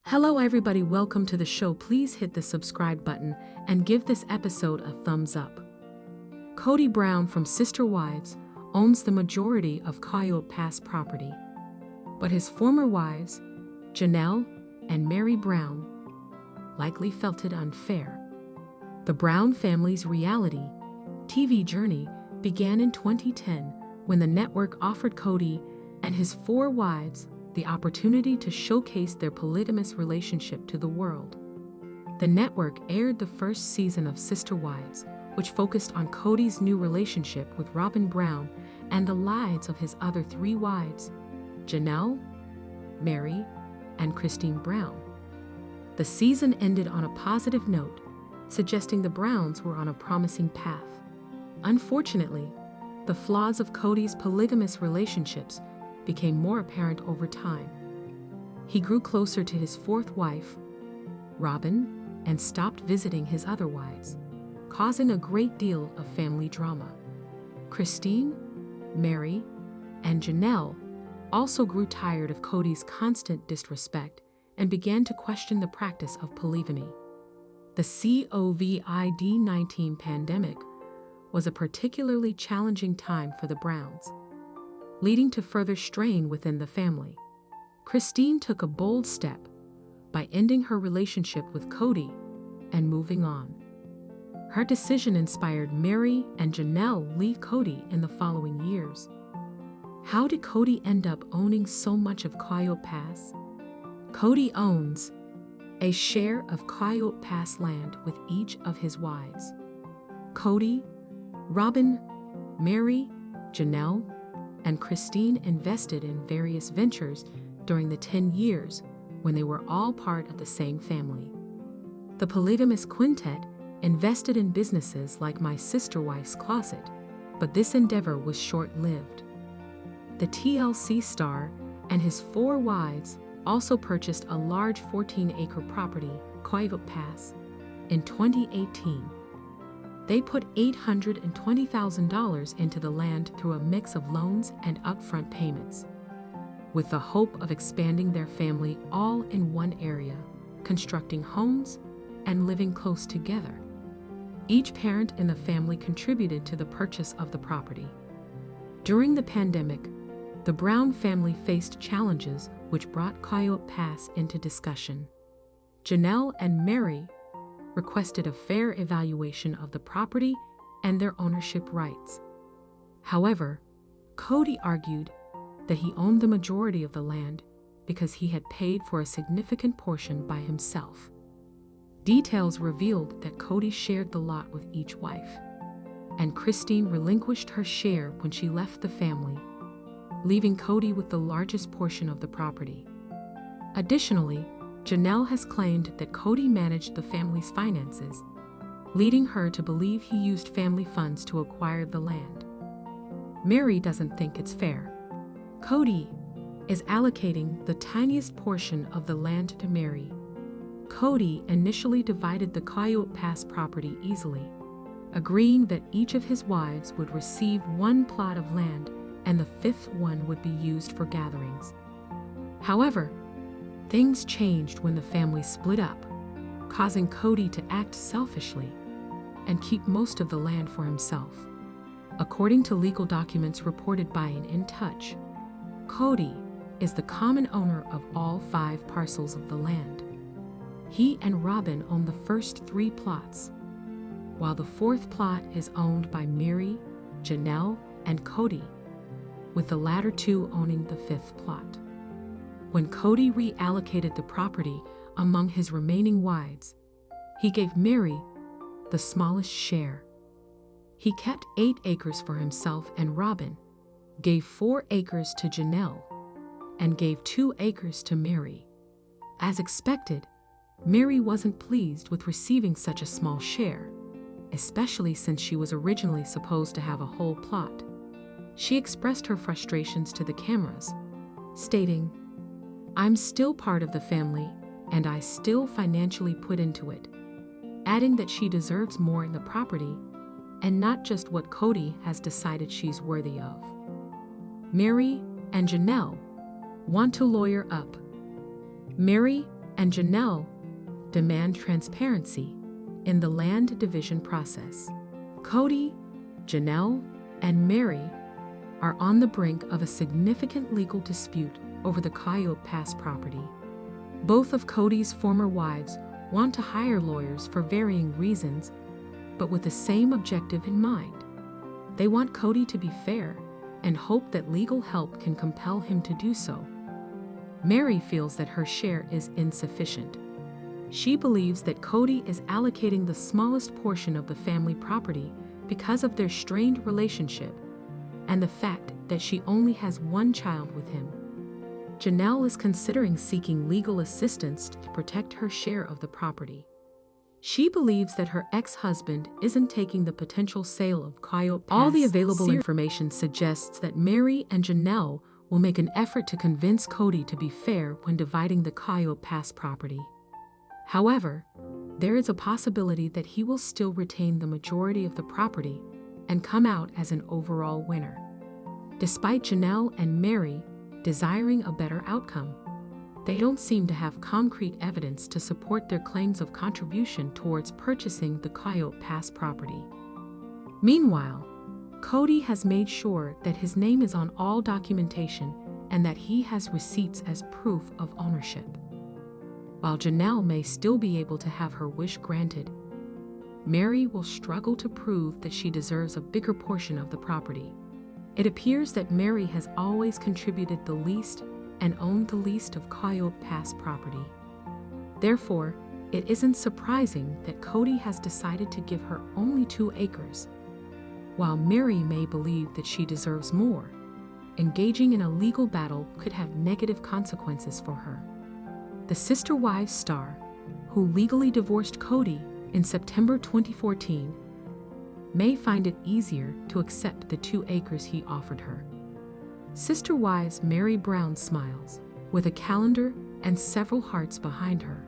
Hello everybody, welcome to the show. Please hit the subscribe button and give this episode a thumbs up. Kody Brown from Sister Wives owns the majority of Coyote Pass property, but his former wives, Janelle and Meri Brown, likely felt it unfair. The Brown family's reality TV journey began in 2010 when the network offered Kody and his four wives the opportunity to showcase their polygamous relationship to the world. The network aired the first season of Sister Wives, which focused on Kody's new relationship with Robyn Brown and the lives of his other three wives, Janelle, Meri, and Kody Brown. The season ended on a positive note, suggesting the Browns were on a promising path. Unfortunately, the flaws of Kody's polygamous relationships became more apparent over time. He grew closer to his fourth wife, Robyn, and stopped visiting his other wives, causing a great deal of family drama. Kody, Meri, and Janelle also grew tired of Kody's constant disrespect and began to question the practice of polygamy. The COVID-19 pandemic was a particularly challenging time for the Browns, leading to further strain within the family. Kody took a bold step by ending her relationship with Kody and moving on. Her decision inspired Meri and Janelle leave Kody in the following years. How did Kody end up owning so much of Coyote Pass? Kody owns a share of Coyote Pass land with each of his wives. Kody, Robyn, Meri, Janelle, and Kody invested in various ventures during the 10 years when they were all part of the same family. The polygamous quintet invested in businesses like My Sister Wife's Closet, but this endeavor was short-lived. The TLC star and his four wives also purchased a large 14-acre property, Coyote Pass, in 2018. They put $820,000 into the land through a mix of loans and upfront payments, with the hope of expanding their family all in one area, constructing homes and living close together. Each parent in the family contributed to the purchase of the property. During the pandemic, the Brown family faced challenges which brought Coyote Pass into discussion. Janelle and Meri requested a fair evaluation of the property and their ownership rights. However, Kody argued that he owned the majority of the land because he had paid for a significant portion by himself. Details revealed that Kody shared the lot with each wife, and Kody relinquished her share when she left the family, leaving Kody with the largest portion of the property. Additionally, Janelle has claimed that Kody managed the family's finances, leading her to believe he used family funds to acquire the land. Meri doesn't think it's fair. Kody is allocating the tiniest portion of the land to Meri. Kody initially divided the Coyote Pass property easily, agreeing that each of his wives would receive one plot of land and the fifth one would be used for gatherings. However, things changed when the family split up, causing Kody to act selfishly and keep most of the land for himself. According to legal documents reported by an In Touch, Kody is the common owner of all 5 parcels of the land. He and Robyn own the first 3 plots, while the 4th plot is owned by Meri, Janelle, and Kody, with the latter 2 owning the 5th plot. When Kody reallocated the property among his remaining wives, he gave Meri the smallest share. He kept 8 acres for himself, and Robyn gave 4 acres to Janelle and gave 2 acres to Meri. As expected, Meri wasn't pleased with receiving such a small share, especially since she was originally supposed to have a whole plot. She expressed her frustrations to the cameras, stating, "I'm still part of the family, and I still financially put into it," adding that she deserves more in the property and not just what Kody has decided she's worthy of. Meri and Janelle want to lawyer up. Meri and Janelle demand transparency in the land division process. Kody, Janelle, and Meri are on the brink of a significant legal dispute over the Coyote Pass property. Both of Kody's former wives want to hire lawyers for varying reasons, but with the same objective in mind. They want Kody to be fair and hope that legal help can compel him to do so. Meri feels that her share is insufficient. She believes that Kody is allocating the smallest portion of the family property because of their strained relationship and the fact that she only has one child with him. Janelle is considering seeking legal assistance to protect her share of the property. She believes that her ex-husband isn't taking the potential sale of Coyote Pass. All the available information suggests that Meri and Janelle will make an effort to convince Kody to be fair when dividing the Coyote Pass property. However, there is a possibility that he will still retain the majority of the property and come out as an overall winner. Despite Janelle and Meri desiring a better outcome, they don't seem to have concrete evidence to support their claims of contribution towards purchasing the Coyote Pass property. Meanwhile, Kody has made sure that his name is on all documentation and that he has receipts as proof of ownership. While Janelle may still be able to have her wish granted, Meri will struggle to prove that she deserves a bigger portion of the property. It appears that Meri has always contributed the least and owned the least of Coyote Pass property. Therefore, it isn't surprising that Kody has decided to give her only 2 acres. While Meri may believe that she deserves more, engaging in a legal battle could have negative consequences for her. The Sister Wives star, who legally divorced Kody in September 2014, may find it easier to accept the 2 acres he offered her. Sister Wives Meri Brown smiles, with a calendar and several hearts behind her.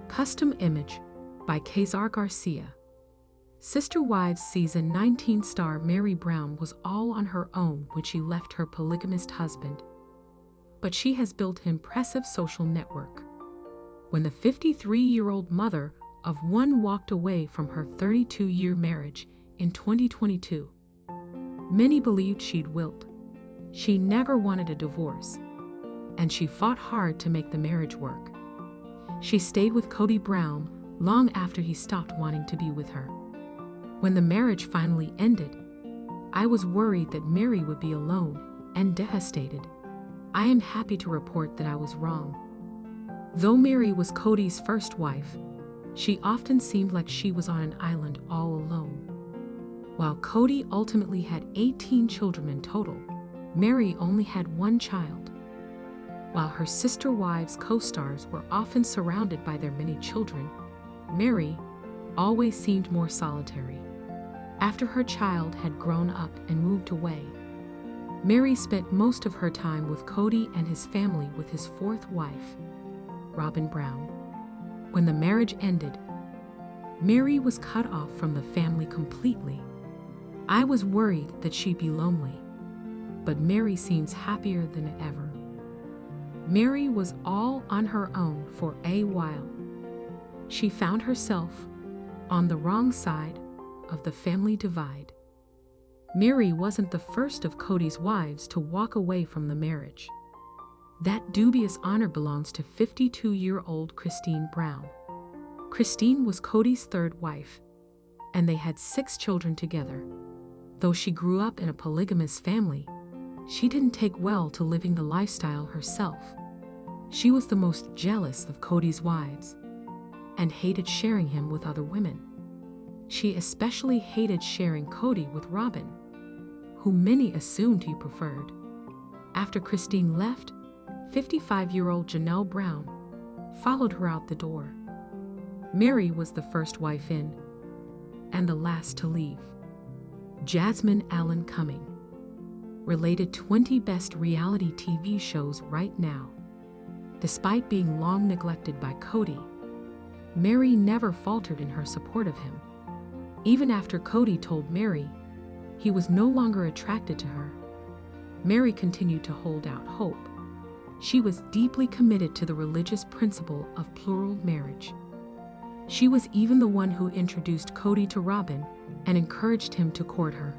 Custom image by Kazar Garcia. Sister Wives Season 19 star Meri Brown was all on her own when she left her polygamist husband, but she has built an impressive social network. When the 53-year-old mother of one walked away from her 32-year marriage in 2022, many believed she'd wilt. She never wanted a divorce, and she fought hard to make the marriage work. She stayed with Kody Brown long after he stopped wanting to be with her. When the marriage finally ended, I was worried that Meri would be alone and devastated. I am happy to report that I was wrong. Though Meri was Kody's first wife, she often seemed like she was on an island all alone. While Kody ultimately had 18 children in total, Meri only had 1 child. While her Sister Wives co-stars were often surrounded by their many children, Meri always seemed more solitary. After her child had grown up and moved away, Meri spent most of her time with Kody and his family with his 4th wife, Robyn Brown. When the marriage ended, Meri was cut off from the family completely. I was worried that she'd be lonely, but Meri seems happier than ever. Meri was all on her own for a while. She found herself on the wrong side of the family divide. Meri wasn't the first of Kody's wives to walk away from the marriage. That dubious honor belongs to 52-year-old Christine Brown. Christine was Kody's 3rd wife, and they had 6 children together. Though she grew up in a polygamous family, she didn't take well to living the lifestyle herself. She was the most jealous of Kody's wives and hated sharing him with other women. She especially hated sharing Kody with Robyn, who many assumed he preferred. After Christine left, 55-year-old Janelle Brown followed her out the door. Meri was the first wife in and the last to leave. Jasmine Allen Cumming related 20 best reality TV shows right now. Despite being long neglected by Kody, Meri never faltered in her support of him. Even after Kody told Meri he was no longer attracted to her, Meri continued to hold out hope. she was deeply committed to the religious principle of plural marriage. She was even the one who introduced Kody to Robyn and encouraged him to court her.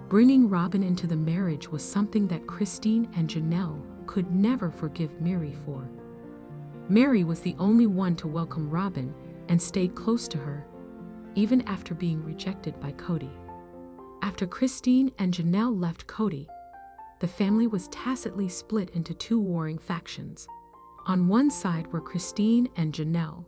Bringing Robyn into the marriage was something that Christine and Janelle could never forgive Meri for. Meri was the only one to welcome Robyn and stayed close to her, even after being rejected by Kody. After Christine and Janelle left Kody, the family was tacitly split into two warring factions. On one side were Christine and Janelle,